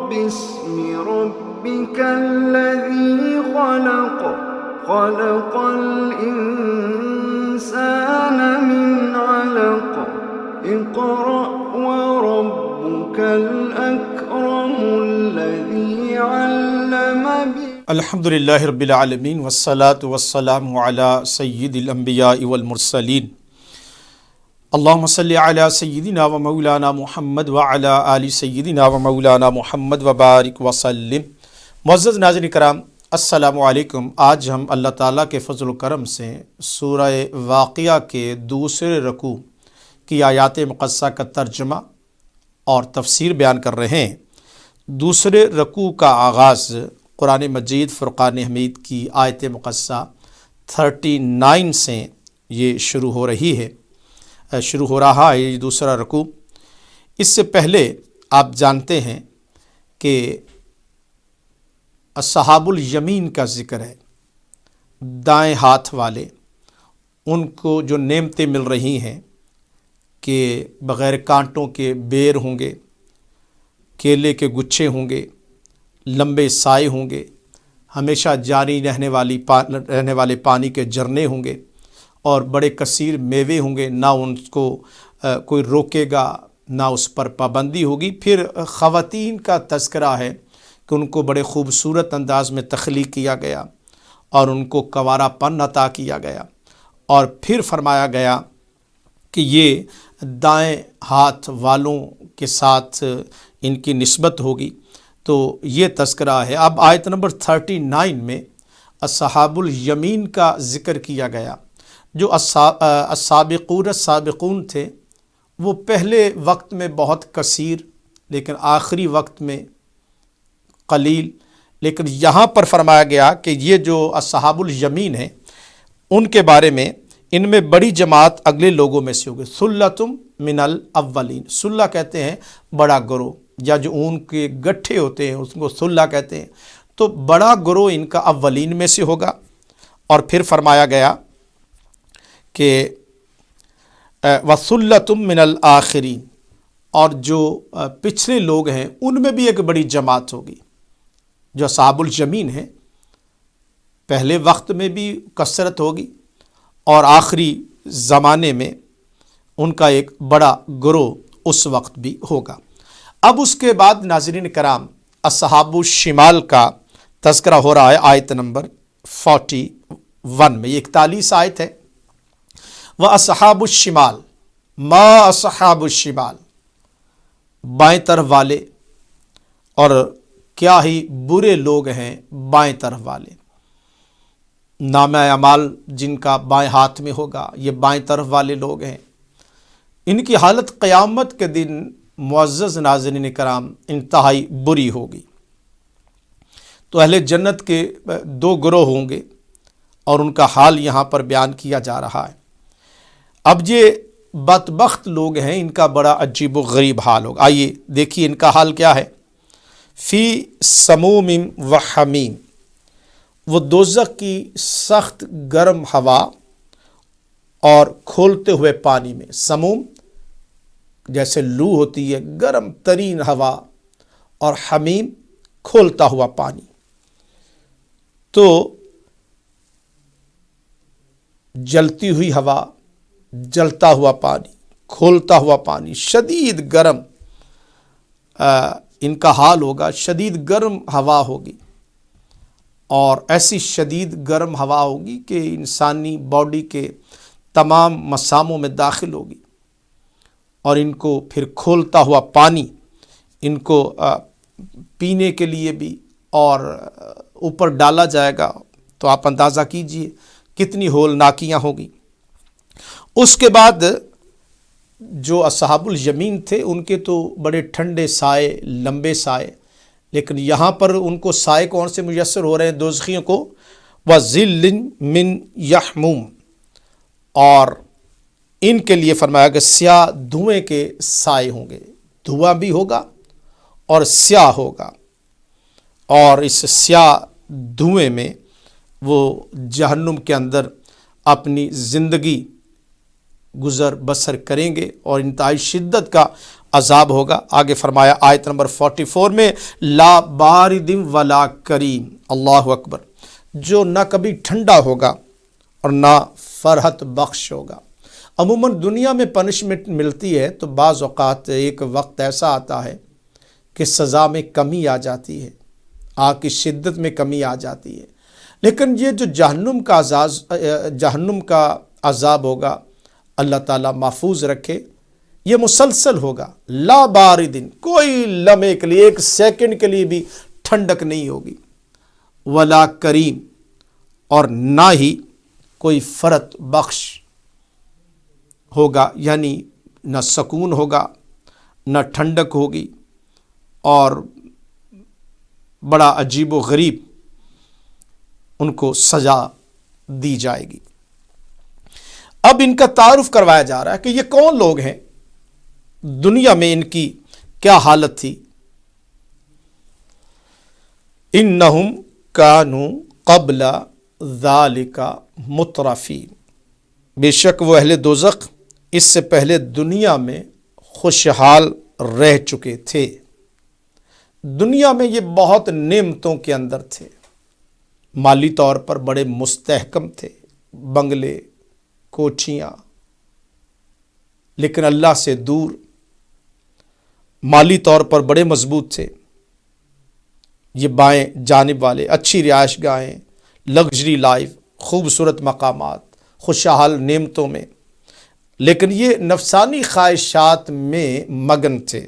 باسم ربك الذي خلق خلق الإنسان من علق اقرأ وربك الأكرم الذي علم الحمدللہ رب العالمین والصلاة والسلام علی سید الانبیاء والمرسلین اللہم صلی علی سیدنا و مولانا محمد وعلی آل سیدنا و مولانا محمد وبارک وسلم۔ معزز ناظرین کرام، السلام علیکم۔ آج ہم اللہ تعالیٰ کے فضل و کرم سے سورہ واقعہ کے دوسرے رکوع کی آیات مقدسہ کا ترجمہ اور تفسیر بیان کر رہے ہیں۔ دوسرے رکوع کا آغاز قرآن مجید فرقان حمید کی آیت مقدسہ 39 سے یہ شروع ہو رہا ہے یہ دوسرا رکوع۔ اس سے پہلے آپ جانتے ہیں کہ اصحاب الیمین کا ذکر ہے، دائیں ہاتھ والے، ان کو جو نعمتیں مل رہی ہیں کہ بغیر کانٹوں کے بیر ہوں گے، کیلے کے گچھے ہوں گے، لمبے سائے ہوں گے، ہمیشہ جاری رہنے والے پانی کے جھرنے ہوں گے، اور بڑے کثیر میوے ہوں گے، نہ ان کو کوئی روکے گا نہ اس پر پابندی ہوگی۔ پھر خواتین کا تذکرہ ہے کہ ان کو بڑے خوبصورت انداز میں تخلیق کیا گیا اور ان کو کنوارا پن عطا کیا گیا، اور پھر فرمایا گیا کہ یہ دائیں ہاتھ والوں کے ساتھ ان کی نسبت ہوگی۔ تو یہ تذکرہ ہے۔ اب آیت نمبر 39 میں اصحاب الیمین کا ذکر کیا گیا۔ جو السابقون تھے وہ پہلے وقت میں بہت کثیر، لیکن آخری وقت میں قلیل، لیکن یہاں پر فرمایا گیا کہ یہ جو اصحاب الیمین ہیں ان کے بارے میں، ان میں بڑی جماعت اگلے لوگوں میں سے ہوگی۔ ثلۃ من الاولین، ثلہ کہتے ہیں بڑا گروہ، یا جو اون کے گٹھے ہوتے ہیں اس کو ثلہ کہتے ہیں۔ تو بڑا گروہ ان کا اولین میں سے ہوگا۔ اور پھر فرمایا گیا کہ وَثُلَّةٌ مِّنَ الْآخِرِينَ، اور جو پچھلے لوگ ہیں ان میں بھی ایک بڑی جماعت ہوگی۔ جو اصحاب الیمین ہیں پہلے وقت میں بھی کثرت ہوگی اور آخری زمانے میں ان کا ایک بڑا گروہ اس وقت بھی ہوگا۔ اب اس کے بعد ناظرین کرام اصحاب الشمال کا تذکرہ ہو رہا ہے آیت نمبر 41 میں۔ یہ 41 آیت ہے۔ وَأَصْحَابُ الشِّمَالِ مَا أَصْحَابُ الشِّمَالِ، بائیں طرف والے، اور کیا ہی برے لوگ ہیں بائیں طرف والے۔ نامہ اعمال جن کا بائیں ہاتھ میں ہوگا یہ بائیں طرف والے لوگ ہیں۔ ان کی حالت قیامت کے دن معزز ناظرین کرام انتہائی بری ہوگی۔ تو اہل جنت کے 2 گروہ ہوں گے اور ان کا حال یہاں پر بیان کیا جا رہا ہے۔ اب یہ بدبخت لوگ ہیں، ان کا بڑا عجیب و غریب حال ہوگا۔ آئیے دیکھیے ان کا حال کیا ہے۔ فی سموم و حمیم، وہ دوزخ کی سخت گرم ہوا اور کھولتے ہوئے پانی میں۔ سموم جیسے لو ہوتی ہے، گرم ترین ہوا، اور حمیم کھولتا ہوا پانی۔ تو جلتی ہوئی ہوا، جلتا ہوا پانی، کھولتا ہوا پانی، شدید گرم ان کا حال ہوگا۔ شدید گرم ہوا ہوگی، اور ایسی شدید گرم ہوا ہوگی کہ انسانی باڈی کے تمام مساموں میں داخل ہوگی، اور ان کو پھر کھولتا ہوا پانی ان کو پینے کے لیے بھی اور اوپر ڈالا جائے گا۔ تو آپ اندازہ کیجئے کتنی ہولناکیاں ہوگی۔ اس کے بعد جو اصحاب الیمین تھے ان کے تو بڑے ٹھنڈے سائے، لمبے سائے، لیکن یہاں پر ان کو سائے کون سے میسر ہو رہے ہیں دوزخیوں کو؟ وَظِلٍّ مِّن یحموم، اور ان کے لیے فرمایا کہ سیاہ دھوئیں کے سائے ہوں گے۔ دھواں بھی ہوگا اور سیاہ ہوگا، اور اس سیاہ دھوئیں میں وہ جہنم کے اندر اپنی زندگی گزر بسر کریں گے، اور انتہائی شدت کا عذاب ہوگا۔ آگے فرمایا آیت نمبر 44 میں لا بارد ولا کریم، اللہ اکبر، جو نہ کبھی ٹھنڈا ہوگا اور نہ فرحت بخش ہوگا۔ عموماً دنیا میں پنشمنٹ ملتی ہے تو بعض اوقات ایک وقت ایسا آتا ہے کہ سزا میں کمی آ جاتی ہے، آگ کی شدت میں کمی آ جاتی ہے، لیکن یہ جو جہنم کا عذاب ہوگا، اللہ تعالیٰ محفوظ رکھے، یہ مسلسل ہوگا، لا باردن، کوئی لمحے کے لیے، ایک سیکنڈ کے لیے بھی ٹھنڈک نہیں ہوگی، ولا کریم، اور نہ ہی کوئی فرحت بخش ہوگا، یعنی نہ سکون ہوگا، نہ ٹھنڈک ہوگی، اور بڑا عجیب و غریب ان کو سزا دی جائے گی۔ اب ان کا تعارف کروایا جا رہا ہے کہ یہ کون لوگ ہیں، دنیا میں ان کی کیا حالت تھی۔ انہم کانوا قبل ذالک مترفین، بے شک وہ اہل دوزخ اس سے پہلے دنیا میں خوشحال رہ چکے تھے، دنیا میں یہ بہت نعمتوں کے اندر تھے، مالی طور پر بڑے مستحکم تھے، بنگلے، کوٹھیاں، لیکن اللہ سے دور، مالی طور پر بڑے مضبوط تھے، یہ بائیں جانب والے، اچھی رہائش گاہیں، لگژری لائف، خوبصورت مقامات، خوشحال نعمتوں میں، لیکن یہ نفسانی خواہشات میں مگن تھے۔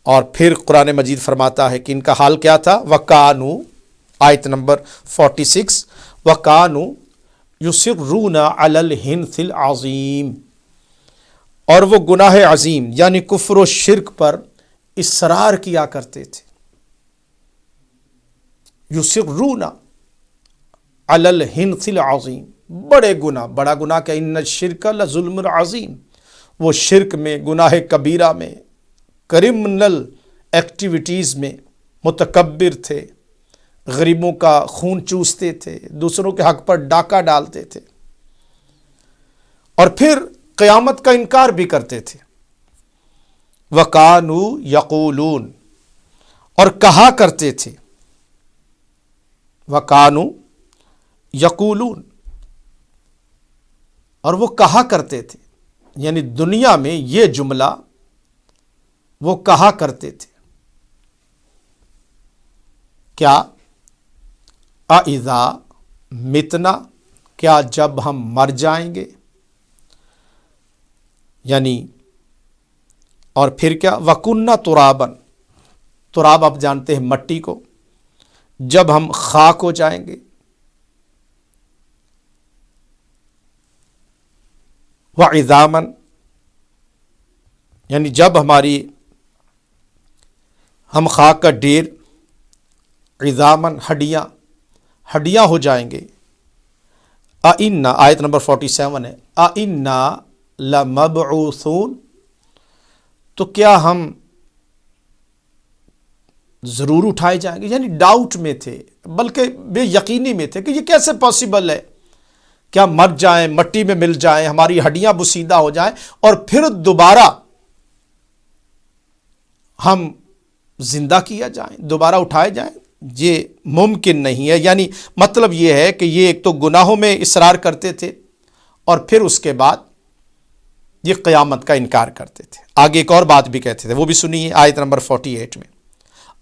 اور پھر قرآن مجید فرماتا ہے کہ ان کا حال کیا تھا، وَكَانُوا، آیت نمبر 46، وَكَانُوا يُصِرُّونَ عَلَى الْحِنْثِ الْعَظِيمِ، اور وہ گناہ عظیم یعنی کفر و شرک پر اصرار کیا کرتے تھے۔ یصرون علی الحنث العظیم، بڑے گناہ، بڑا گناہ کہ ان الشرک لظلم عظیم، وہ شرک میں، گناہ کبیرہ میں، کرمنل ایکٹیویٹیز میں متکبر تھے، غریبوں کا خون چوستے تھے، دوسروں کے حق پر ڈاکہ ڈالتے تھے، اور پھر قیامت کا انکار بھی کرتے تھے۔ وَكَانُوا يَقُولُونَ، اور کہا کرتے تھے، وَكَانُوا يَقُولُونَ، اور وہ کہا کرتے تھے، یعنی دنیا میں یہ جملہ وہ کہا کرتے تھے، کیا اِذَا مِتْنَا، کیا جب ہم مر جائیں گے، یعنی، اور پھر کیا، وَكُنَّا تُرَابًا، تراب آپ جانتے ہیں مٹی کو، جب ہم خاک ہو جائیں گے، وَعِظَامًا، یعنی جب ہم خاک کا ڈھیر، عِظَامًا، ہڈیاں ہو جائیں گے، أَإِنَّا، آیت نمبر 47 ہے، أَإِنَّا لَمَبْعُوثُونَ، تو کیا ہم ضرور اٹھائے جائیں گے، یعنی ڈاؤٹ میں تھے، بلکہ بے یقینی میں تھے کہ یہ کیسے پاسبل ہے، کیا مر جائیں، مٹی میں مل جائیں، ہماری ہڈیاں بسیدہ ہو جائیں اور پھر دوبارہ ہم زندہ کیا جائیں، دوبارہ اٹھائے جائیں، یہ ممکن نہیں ہے۔ یعنی مطلب یہ ہے کہ یہ ایک تو گناہوں میں اصرار کرتے تھے اور پھر اس کے بعد یہ قیامت کا انکار کرتے تھے۔ آگے ایک اور بات بھی کہتے تھے، وہ بھی سنیے آیت نمبر 48 میں،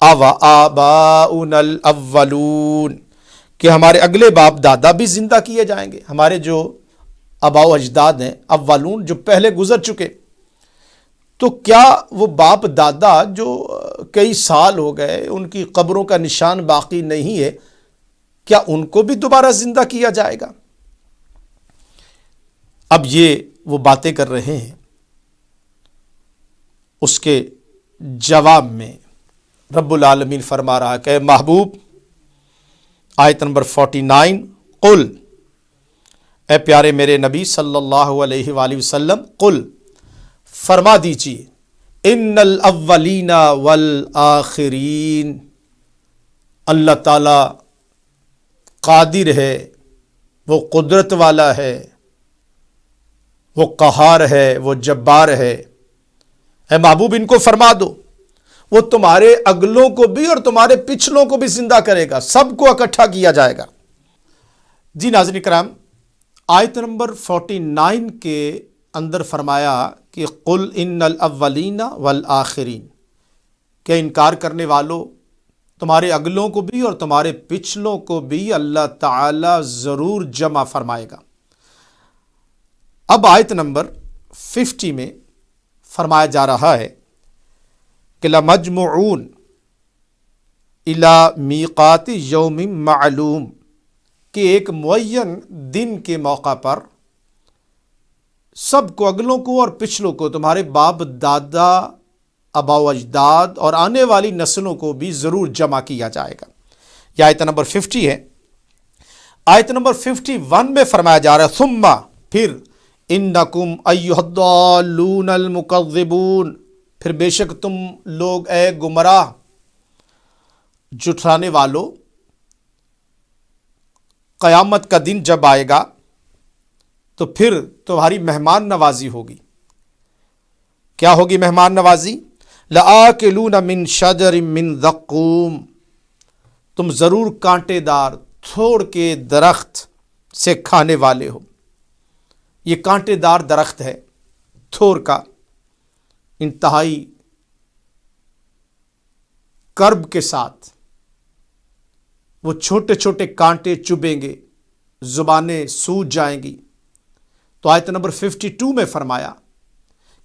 آباؤنا الاولون، کہ ہمارے اگلے باپ دادا بھی زندہ کیے جائیں گے، ہمارے جو آباء و اجداد ہیں، اولون، جو پہلے گزر چکے، تو کیا وہ باپ دادا جو کئی سال ہو گئے، ان کی قبروں کا نشان باقی نہیں ہے، کیا ان کو بھی دوبارہ زندہ کیا جائے گا؟ اب یہ وہ باتیں کر رہے ہیں، اس کے جواب میں رب العالمین فرما رہا کہ اے محبوب، آیت نمبر 49، قل، اے پیارے میرے نبی صلی اللہ علیہ وآلہ وسلم، قل، فرما دیجیے، ان الاولین والآخرین، اللہ تعالی قادر ہے، وہ قدرت والا ہے، وہ قہار ہے، وہ جبار ہے، اے محبوب ان کو فرما دو وہ تمہارے اگلوں کو بھی اور تمہارے پچھلوں کو بھی زندہ کرے گا، سب کو اکٹھا کیا جائے گا۔ جی ناظرین کرام، آیت نمبر 49 کے اندر فرمایا کہ قل ان الاولین والآخرین، کہ انکار کرنے والوں تمہارے اگلوں کو بھی اور تمہارے پچھلوں کو بھی اللہ تعالی ضرور جمع فرمائے گا۔ اب آیت نمبر 50 میں فرمایا جا رہا ہے کہ لَمَجْمُعُونَ إِلَى مِيقَاتِ يَوْمٍ مَعْلُوم، کہ ایک معین دن کے موقع پر سب کو، اگلوں کو اور پچھلوں کو، تمہارے باپ دادا، آبا و اجداد اور آنے والی نسلوں کو بھی ضرور جمع کیا جائے گا۔ یہ آیت نمبر 50 ہے۔ آیت نمبر 51 میں فرمایا جا رہا ہے ثم، پھر انکم ایھا الضالون المکذبون، پھر بے شک تم لوگ اے گمراہ جھٹلانے والو، قیامت کا دن جب آئے گا تو پھر تمہاری مہمان نوازی ہوگی۔ کیا ہوگی مہمان نوازی؟ لآکلون من شجر من زقوم، تم ضرور کانٹے دار تھوڑ کے درخت سے کھانے والے ہو۔ یہ کانٹے دار درخت ہے تھور کا، انتہائی کرب کے ساتھ وہ چھوٹے چھوٹے کانٹے چبھیں گے، زبانیں سوج جائیں گی۔ تو آیت نمبر 52 میں فرمایا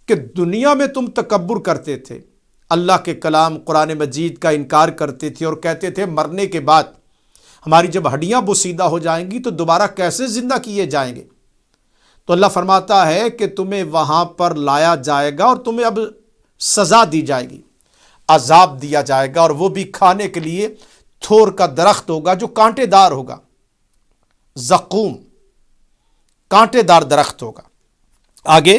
کہ دنیا میں تم تکبر کرتے تھے، اللہ کے کلام قرآن مجید کا انکار کرتے تھے اور کہتے تھے مرنے کے بعد ہماری جب ہڈیاں بوسیدہ ہو جائیں گی تو دوبارہ کیسے زندہ کیے جائیں گے؟ تو اللہ فرماتا ہے کہ تمہیں وہاں پر لایا جائے گا اور تمہیں اب سزا دی جائے گی، عذاب دیا جائے گا، اور وہ بھی کھانے کے لیے تھور کا درخت ہوگا جو کانٹے دار ہوگا۔ زقوم کانٹے دار درخت ہوگا۔ آگے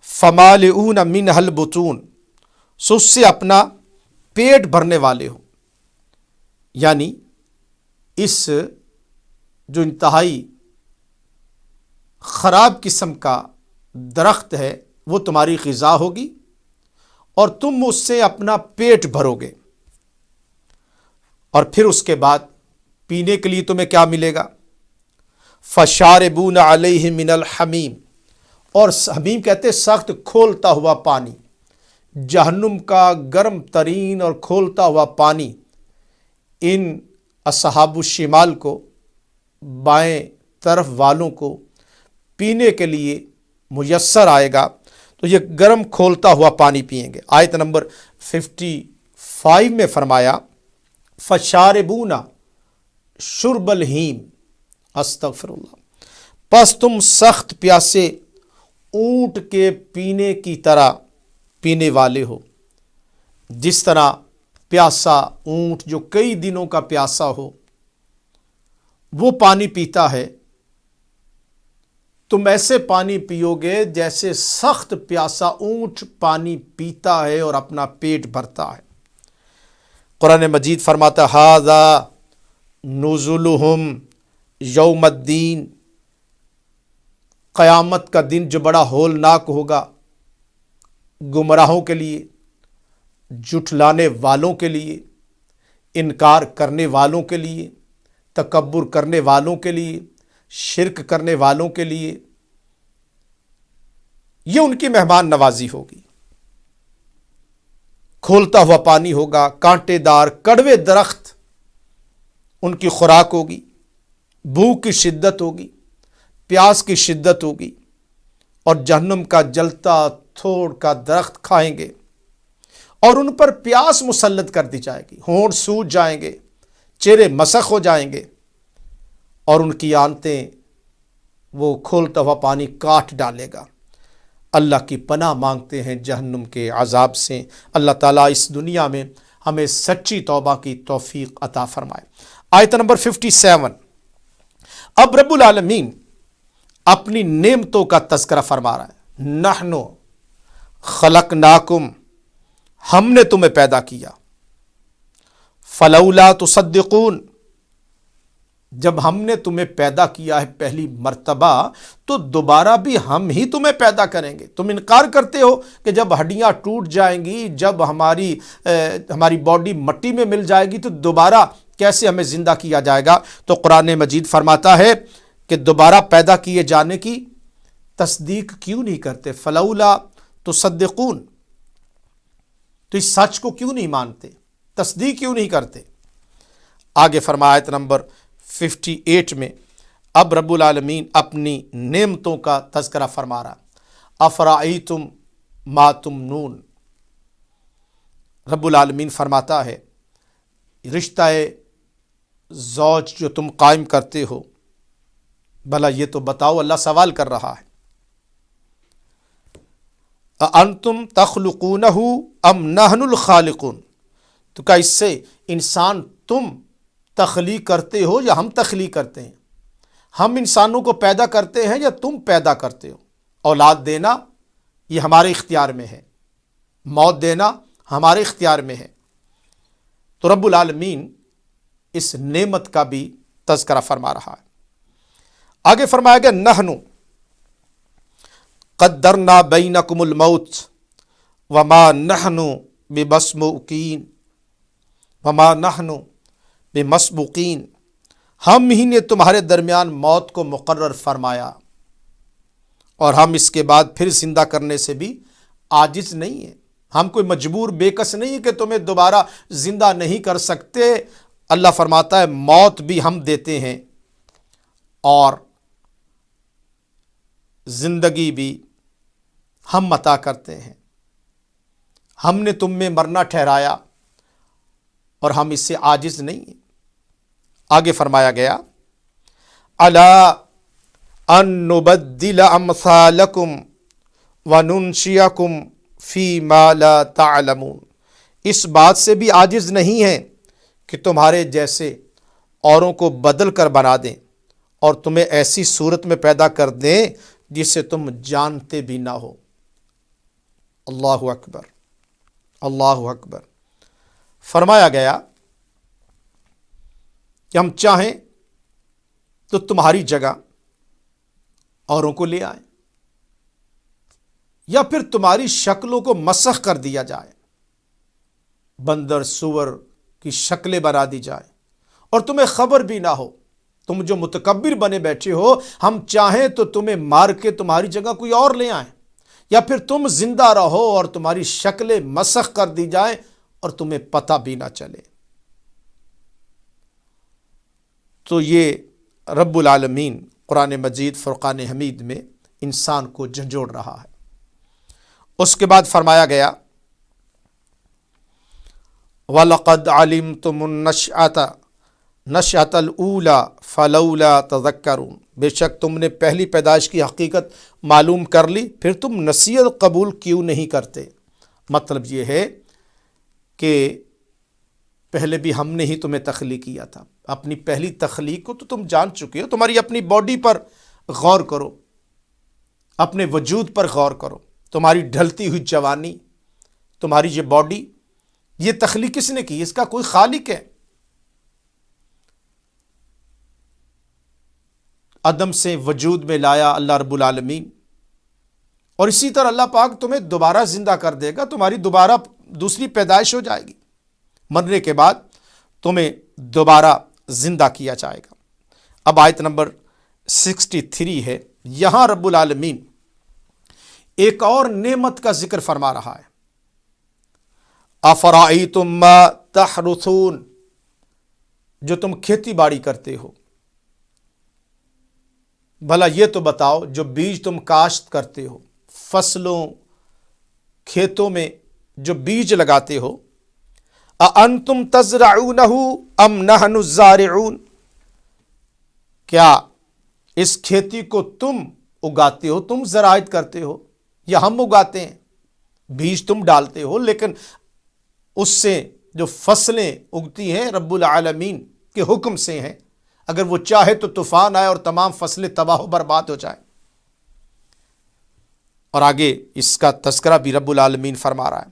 فمالئون منہ البطون، سو اس سے اپنا پیٹ بھرنے والے ہو، یعنی اس جو انتہائی خراب قسم کا درخت ہے وہ تمہاری غذا ہوگی اور تم اس سے اپنا پیٹ بھرو گے، اور پھر اس کے بعد پینے کے لیے تمہیں کیا ملے گا؟ فشاربون علیہ من الحمیم، اور حمیم کہتے سخت کھولتا ہوا پانی، جہنم کا گرم ترین اور کھولتا ہوا پانی ان اصحاب الشمال کو، بائیں طرف والوں کو پینے کے لیے میسر آئے گا، تو یہ گرم کھولتا ہوا پانی پئیں گے۔ آیت نمبر 55 میں فرمایا فشاربون شرب الہیم، استغفر اللہ، پس تم سخت پیاسے اونٹ کے پینے کی طرح پینے والے ہو۔ جس طرح پیاسا اونٹ جو کئی دنوں کا پیاسا ہو وہ پانی پیتا ہے، تم ایسے پانی پیو گے جیسے سخت پیاسا اونٹ پانی پیتا ہے اور اپنا پیٹ بھرتا ہے۔ قرآن مجید فرماتا ھذا نزلہم یوم الدین، قیامت کا دن جو بڑا ہولناک ہوگا گمراہوں کے لیے، جھٹلانے والوں کے لیے، انکار کرنے والوں کے لیے، تکبر کرنے والوں کے لیے، شرک کرنے والوں کے لیے، یہ ان کی مہمان نوازی ہوگی۔ کھولتا ہوا پانی ہوگا، کانٹے دار کڑوے درخت ان کی خوراک ہوگی، بھوک کی شدت ہوگی، پیاس کی شدت ہوگی، اور جہنم کا جلتا تھوڑ کا درخت کھائیں گے اور ان پر پیاس مسلط کر دی جائے گی، ہونٹ سوج جائیں گے، چہرے مسخ ہو جائیں گے، اور ان کی آنتیں وہ کھولتا ہوا پانی کاٹ ڈالے گا۔ اللہ کی پناہ مانگتے ہیں جہنم کے عذاب سے۔ اللہ تعالیٰ اس دنیا میں ہمیں سچی توبہ کی توفیق عطا فرمائے۔ آیت نمبر 57، اب رب العالمین اپنی نعمتوں کا تذکرہ فرما رہا ہے۔ نحن خلقناکم، ہم نے تمہیں پیدا کیا، فلولا تصدقون، جب ہم نے تمہیں پیدا کیا ہے پہلی مرتبہ تو دوبارہ بھی ہم ہی تمہیں پیدا کریں گے۔ تم انکار کرتے ہو کہ جب ہڈیاں ٹوٹ جائیں گی، جب ہماری باڈی مٹی میں مل جائے گی تو دوبارہ کیسے ہمیں زندہ کیا جائے گا؟ تو قرآن مجید فرماتا ہے کہ دوبارہ پیدا کیے جانے کی تصدیق کیوں نہیں کرتے؟ فلولا تصدقون، تو اس سچ کو کیوں نہیں مانتے، تصدیق کیوں نہیں کرتے؟ آگے فرمایا آیت نمبر 58 میں اب رب العالمین اپنی نعمتوں کا تذکرہ فرما رہا۔ افرأیتم ما تمنون، رب العالمین فرماتا ہے رشتہ زوج جو تم قائم کرتے ہو، بھلا یہ تو بتاؤ، اللہ سوال کر رہا ہے، اَأَنْتُمْ تَخْلُقُونَهُ أَمْ نَحْنُ الْخَالِقُونَ، تو کیا اس سے انسان تم تخلیق کرتے ہو یا ہم تخلیق کرتے ہیں؟ ہم انسانوں کو پیدا کرتے ہیں یا تم پیدا کرتے ہو؟ اولاد دینا یہ ہمارے اختیار میں ہے، موت دینا ہمارے اختیار میں ہے۔ تو رب العالمین اس نعمت کا بھی تذکرہ فرما رہا ہے۔ آگے فرمایا گیا نحنو قدرنا بینکم الموت وما نحن بمسبوقین وما نحن بمسبوقین، ہم ہی نے تمہارے درمیان موت کو مقرر فرمایا اور ہم اس کے بعد پھر زندہ کرنے سے بھی عاجز نہیں ہیں۔ ہم کوئی مجبور بے کس نہیں کہ تمہیں دوبارہ زندہ نہیں کر سکتے۔ اللہ فرماتا ہے موت بھی ہم دیتے ہیں اور زندگی بھی ہم عطا کرتے ہیں۔ ہم نے تم میں مرنا ٹھہرایا اور ہم اس سے عاجز نہیں ہیں۔ آگے فرمایا گیا الا ان نبدل امثالکم وننشئکم فیما لا تعلمون، اس بات سے بھی عاجز نہیں ہیں کہ تمہارے جیسے اوروں کو بدل کر بنا دیں اور تمہیں ایسی صورت میں پیدا کر دیں جسے تم جانتے بھی نہ ہو۔ اللہ اکبر، اللہ اکبر۔ فرمایا گیا کہ ہم چاہیں تو تمہاری جگہ اوروں کو لے آئیں یا پھر تمہاری شکلوں کو مسخ کر دیا جائے، بندر سور کی شکلیں بنا دی جائیں اور تمہیں خبر بھی نہ ہو۔ تم جو متکبر بنے بیٹھے ہو، ہم چاہیں تو تمہیں مار کے تمہاری جگہ کوئی اور لے آئیں یا پھر تم زندہ رہو اور تمہاری شکلیں مسخ کر دی جائیں اور تمہیں پتہ بھی نہ چلے۔ تو یہ رب العالمین قرآن مجید فرقان حمید میں انسان کو جھنجھوڑ رہا ہے۔ اس کے بعد فرمایا گیا وَلَقَدْ عَلِمْتُمُ النَّشْأَةَ الْأُولَى فَلَوْلَا تَذَكَّرُونَ، بے شک تم نے پہلی پیدائش کی حقیقت معلوم کر لی، پھر تم نصیحت قبول کیوں نہیں کرتے؟ مطلب یہ ہے کہ پہلے بھی ہم نے ہی تمہیں تخلیق کیا تھا، اپنی پہلی تخلیق کو تو تم جان چکے ہو۔ تمہاری اپنی باڈی پر غور کرو، اپنے وجود پر غور کرو، تمہاری ڈھلتی ہوئی جوانی، تمہاری یہ باڈی، یہ تخلیق کس نے کی؟ اس کا کوئی خالق ہے؟ عدم سے وجود میں لایا اللہ رب العالمین، اور اسی طرح اللہ پاک تمہیں دوبارہ زندہ کر دے گا، تمہاری دوبارہ دوسری پیدائش ہو جائے گی، مرنے کے بعد تمہیں دوبارہ زندہ کیا جائے گا۔ اب آیت نمبر 63 ہے، یہاں رب العالمین ایک اور نعمت کا ذکر فرما رہا ہے۔ افرأیتم ما تحرثون، جو تم کھیتی باڑی کرتے ہو، بھلا یہ تو بتاؤ جو بیج تم کاشت کرتے ہو، فصلوں کھیتوں میں جو بیج لگاتے ہو، اَأَنْتُمْ تَزْرَعُونَهُ أَمْ نَحْنُ الزَّارِعُونَ، کیا اس کھیتی کو تم اگاتے ہو، تم زراعت کرتے ہو، یا ہم اگاتے ہیں؟ بیج تم ڈالتے ہو لیکن اس سے جو فصلیں اگتی ہیں رب العالمین کے حکم سے ہیں، اگر وہ چاہے تو طوفان آئے اور تمام فصلیں تباہ و برباد ہو جائیں۔ اور آگے اس کا تذکرہ بھی رب العالمین فرما رہا ہے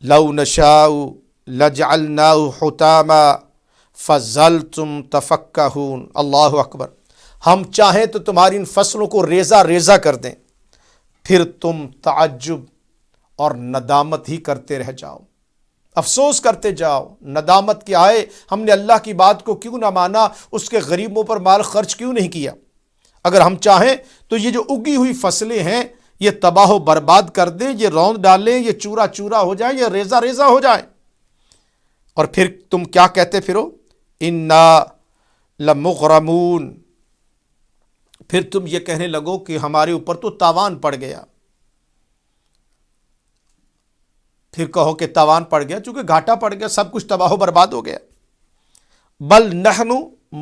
لَوْ نَشَاءُ لَجَعَلْنَاهُ حُطَامًا فَظَلْتُمْ تَفَكَّهُونَ، اللہ اکبر، ہم چاہیں تو تمہاری ان فصلوں کو ریزہ ریزہ کر دیں، پھر تم تعجب اور ندامت ہی کرتے رہ جاؤ، افسوس کرتے جاؤ، ندامت کہ آئے ہم نے اللہ کی بات کو کیوں نہ مانا، اس کے غریبوں پر مال خرچ کیوں نہیں کیا۔ اگر ہم چاہیں تو یہ جو اگی ہوئی فصلیں ہیں یہ تباہ و برباد کر دیں، یہ روند ڈالیں، یہ چورا چورا ہو جائیں، یہ ریزہ ریزہ ہو جائیں، اور پھر تم کیا کہتے پھرو، انا لمغرمون، پھر تم یہ کہنے لگو کہ ہمارے اوپر تو تاوان پڑ گیا۔ پھر کہو کہ تاوان پڑ گیا، چونکہ گھاٹا پڑ گیا، سب کچھ تباہ و برباد ہو گیا۔ بل نحن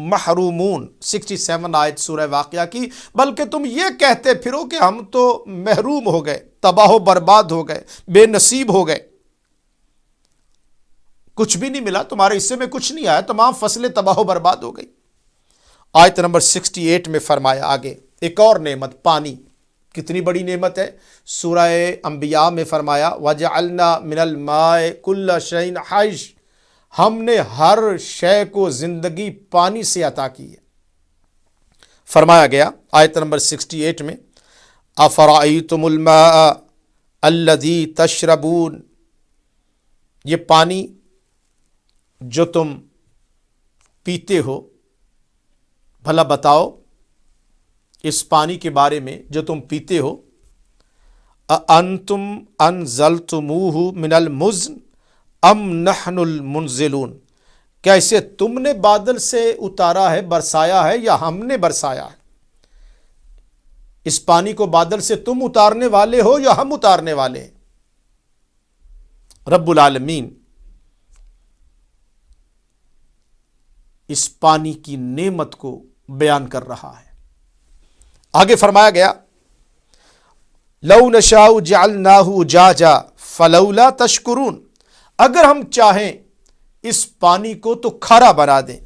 محرومون، 67 آیت سورہ واقعہ کی، بلکہ تم یہ کہتے پھرو کہ ہم تو محروم ہو گئے، تباہ و برباد ہو گئے، بے نصیب ہو گئے، کچھ بھی نہیں ملا، تمہارے حصے میں کچھ نہیں آیا، تمام فصلیں تباہ و برباد ہو گئی۔ آیت نمبر 68 میں فرمایا آگے ایک اور نعمت، پانی، کتنی بڑی نعمت ہے۔ سورہ انبیاء میں فرمایا وَجَعَلْنَا مِنَ الْمَاءِ كُلَّ شَيْءٍ حَيٍّ، ہم نے ہر شے کو زندگی پانی سے عطا کی ہے۔ فرمایا گیا آیت نمبر 68 میں أَفَرَأَيْتُمُ الْمَاءَ الَّذِي تَشْرَبُونَ، یہ پانی جو تم پیتے ہو، بھلا بتاؤ اس پانی کے بارے میں جو تم پیتے ہو، أَأَنْتُمْ أَنزَلْتُمُوهُ مِنَ الْمُزْنِ أَمْ نَحْنُ الْمُنزِلُونَ، کیا اسے تم نے بادل سے اتارا ہے، برسایا ہے، یا ہم نے برسایا ہے؟ اس پانی کو بادل سے تم اتارنے والے ہو یا ہم اتارنے والے ہیں؟ رب العالمین اس پانی کی نعمت کو بیان کر رہا ہے۔ آگے فرمایا گیا لَوْ نَشَاءُ جَعَلْنَاهُ أُجَاجًا فَلَوْلَا تَشْكُرُونَ، اگر ہم چاہیں اس پانی کو تو کھارا بنا دیں،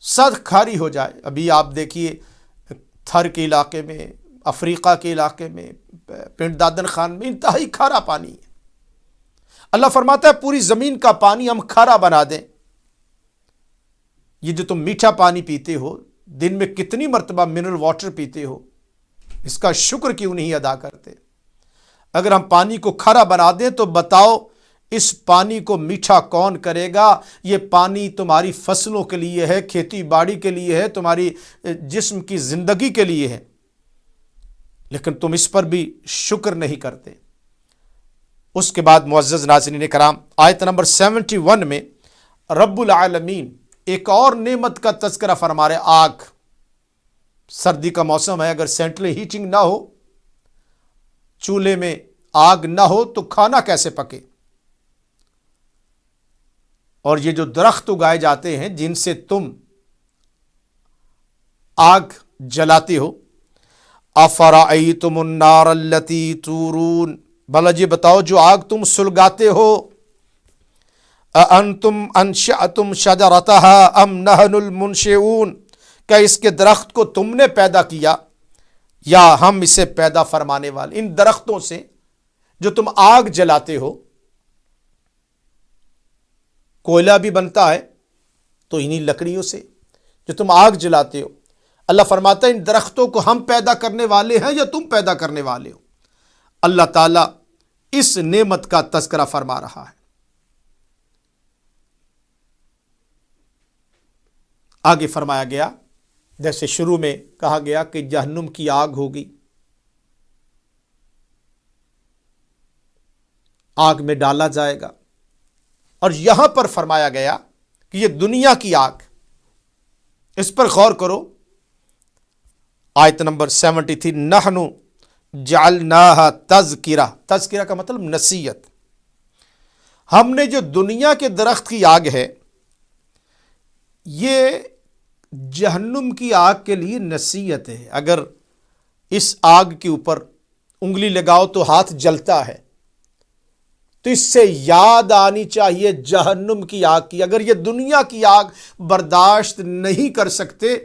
سخت کھاری ہو جائے۔ ابھی آپ دیکھیے تھر کے علاقے میں، افریقہ کے علاقے میں، پنڈ دادن خان میں انتہائی کھارا پانی ہے۔ اللہ فرماتا ہے پوری زمین کا پانی ہم کھارا بنا دیں۔ یہ جو تم میٹھا پانی پیتے ہو، دن میں کتنی مرتبہ منرل واٹر پیتے ہو، اس کا شکر کیوں نہیں ادا کرتے؟ اگر ہم پانی کو کھارا بنا دیں تو بتاؤ اس پانی کو میٹھا کون کرے گا؟ یہ پانی تمہاری فصلوں کے لیے ہے، کھیتی باڑی کے لیے ہے، تمہاری جسم کی زندگی کے لیے ہے، لیکن تم اس پر بھی شکر نہیں کرتے۔ اس کے بعد معزز ناظرین کرام آیت نمبر 71 میں رب العالمین ایک اور نعمت کا تذکرہ فرما رہے، آگ۔ سردی کا موسم ہے، اگر سینٹرل ہیٹنگ نہ ہو، چولہے میں آگ نہ ہو تو کھانا کیسے پکے؟ اور یہ جو درخت اگائے جاتے ہیں جن سے تم آگ جلاتے ہو، أَفَرَأَيْتُمُ النَّارَ الَّتِي تُورُونَ، بھلا جی بتاؤ جو آگ تم سلگاتے ہو، أَأَنْتُمْ أَنشَأْتُمْ شَجَرَتَهَا أَمْ نَحْنُ الْمُنشِئُونَ، کیا اس کے درخت کو تم نے پیدا کیا یا ہم اسے پیدا فرمانے والے؟ ان درختوں سے جو تم آگ جلاتے ہو، کوئلہ بھی بنتا ہے تو انہی لکڑیوں سے جو تم آگ جلاتے ہو۔ اللہ فرماتا ہے ان درختوں کو ہم پیدا کرنے والے ہیں یا تم پیدا کرنے والے ہو؟ اللہ تعالیٰ اس نعمت کا تذکرہ فرما رہا ہے۔ آگے فرمایا گیا، جیسے شروع میں کہا گیا کہ جہنم کی آگ ہوگی، آگ میں ڈالا جائے گا، اور یہاں پر فرمایا گیا کہ یہ دنیا کی آگ، اس پر غور کرو۔ آیت نمبر 73 نحن جعلناها تذکرہ، تذکرہ کا مطلب نصیحت۔ ہم نے جو دنیا کے درخت کی آگ ہے، یہ جہنم کی آگ کے لیے نصیحت ہے۔ اگر اس آگ کے اوپر انگلی لگاؤ تو ہاتھ جلتا ہے، تو اس سے یاد آنی چاہیے جہنم کی آگ کی۔ اگر یہ دنیا کی آگ برداشت نہیں کر سکتے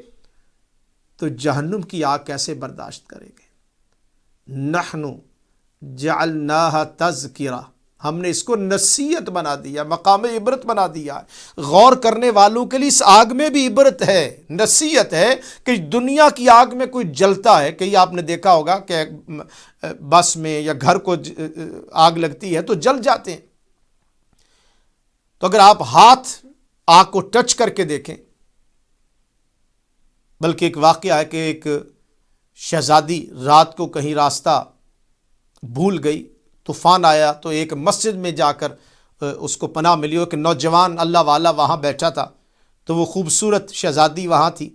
تو جہنم کی آگ کیسے برداشت کریں گے؟ نحن جعلناها تذکرہ، ہم نے اس کو نصیحت بنا دیا، مقام عبرت بنا دیا ہے۔ غور کرنے والوں کے لیے اس آگ میں بھی عبرت ہے، نصیحت ہے کہ دنیا کی آگ میں کوئی جلتا ہے، کہیں آپ نے دیکھا ہوگا کہ بس میں یا گھر کو آگ لگتی ہے تو جل جاتے ہیں۔ تو اگر آپ ہاتھ آگ کو ٹچ کر کے دیکھیں، بلکہ ایک واقعہ ہے کہ ایک شہزادی رات کو کہیں راستہ بھول گئی، طوفان آیا تو ایک مسجد میں جا کر اس کو پناہ ملی، ایک نوجوان اللہ والا وہاں بیٹھا تھا، تو وہ خوبصورت شہزادی وہاں تھی۔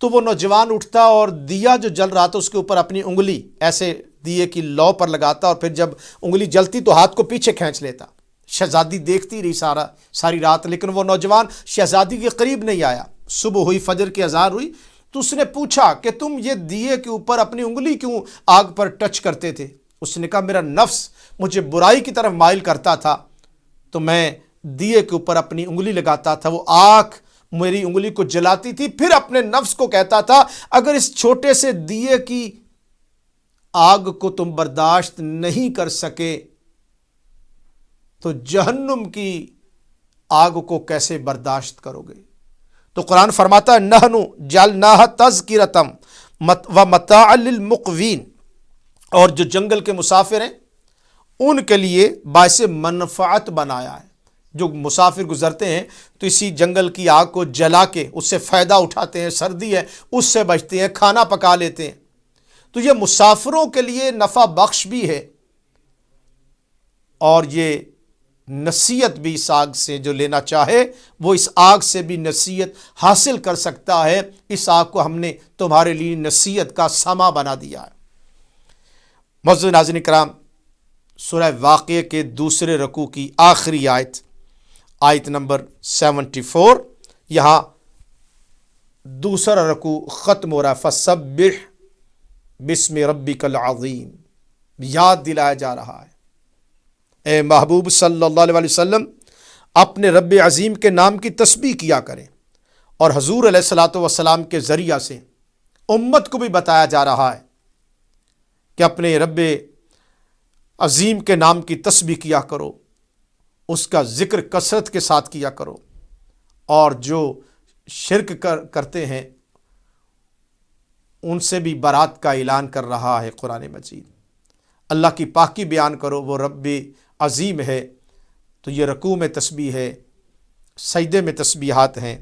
تو وہ نوجوان اٹھتا اور دیا جو جل رہا تھا اس کے اوپر اپنی انگلی ایسے دیے کی لو پر لگاتا، اور پھر جب انگلی جلتی تو ہاتھ کو پیچھے کھینچ لیتا۔ شہزادی دیکھتی رہی ساری رات، لیکن وہ نوجوان شہزادی کے قریب نہیں آیا۔ صبح ہوئی، فجر کی اذان ہوئی تو اس نے پوچھا کہ تم یہ دیے کے اوپر اپنی انگلی کیوں آگ پر ٹچ کرتے تھے؟ اس نے کہا میرا نفس مجھے برائی کی طرف مائل کرتا تھا تو میں دیے کے اوپر اپنی انگلی لگاتا تھا، وہ آگ میری انگلی کو جلاتی تھی، پھر اپنے نفس کو کہتا تھا اگر اس چھوٹے سے دیے کی آگ کو تم برداشت نہیں کر سکے تو جہنم کی آگ کو کیسے برداشت کرو گے؟ تو قرآن فرماتا ہے نحن جعلناها تذکرۃ ومتاعا للمقوین، اور جو جنگل کے مسافر ہیں ان کے لیے باعث منفعت بنایا ہے۔ جو مسافر گزرتے ہیں تو اسی جنگل کی آگ کو جلا کے اس سے فائدہ اٹھاتے ہیں، سردی ہے اس سے بچتے ہیں، کھانا پکا لیتے ہیں، تو یہ مسافروں کے لیے نفع بخش بھی ہے، اور یہ نصیحت بھی اس آگ سے جو لینا چاہے وہ اس آگ سے بھی نصیحت حاصل کر سکتا ہے۔ اس آگ کو ہم نے تمہارے لیے نصیحت کا ساما بنا دیا ہے۔ معزز ناظرین کرام، سورہ واقعہ کے دوسرے رکوع کی آخری آیت نمبر 74، یہاں دوسرا رکوع ختم ہو رہا ہے۔ فسبح بسم ربک العظیم، یاد دلایا جا رہا ہے اے محبوب صلی اللہ علیہ وسلم اپنے رب عظیم کے نام کی تسبیح کیا کریں، اور حضور علیہ الصلوۃ والسلام کے ذریعہ سے امت کو بھی بتایا جا رہا ہے کہ اپنے رب عظیم کے نام کی تسبیح کیا کرو، اس کا ذکر کثرت کے ساتھ کیا کرو، اور جو شرک کرتے ہیں ان سے بھی برات کا اعلان کر رہا ہے قرآن مجید۔ اللہ کی پاکی بیان کرو، وہ رب عظیم ہے۔ تو یہ رکوع میں تسبیح ہے، سجدے میں تسبیحات ہیں۔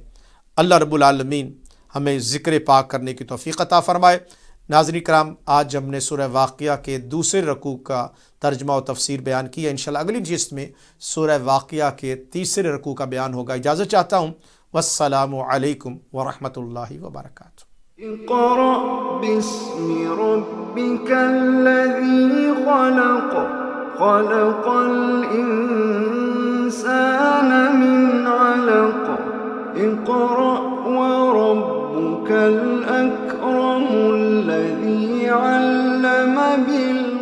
اللہ رب العالمین ہمیں ذکر پاک کرنے کی توفیق عطا فرمائے۔ ناظرین کرام، آج ہم نے سورہ واقعہ کے دوسرے رکوع کا ترجمہ و تفسیر بیان کیا۔ انشاءاللہ اگلی نشست میں سورہ واقعہ کے تیسرے رکوع کا بیان ہوگا۔ اجازت چاہتا ہوں، والسلام علیکم ورحمۃ اللہ وبرکاتہ۔ اقرأ باسم ربك الذي خلق، خلق الإنسان من علق، اقرأ وربك الأكرم الذي علم بالقلم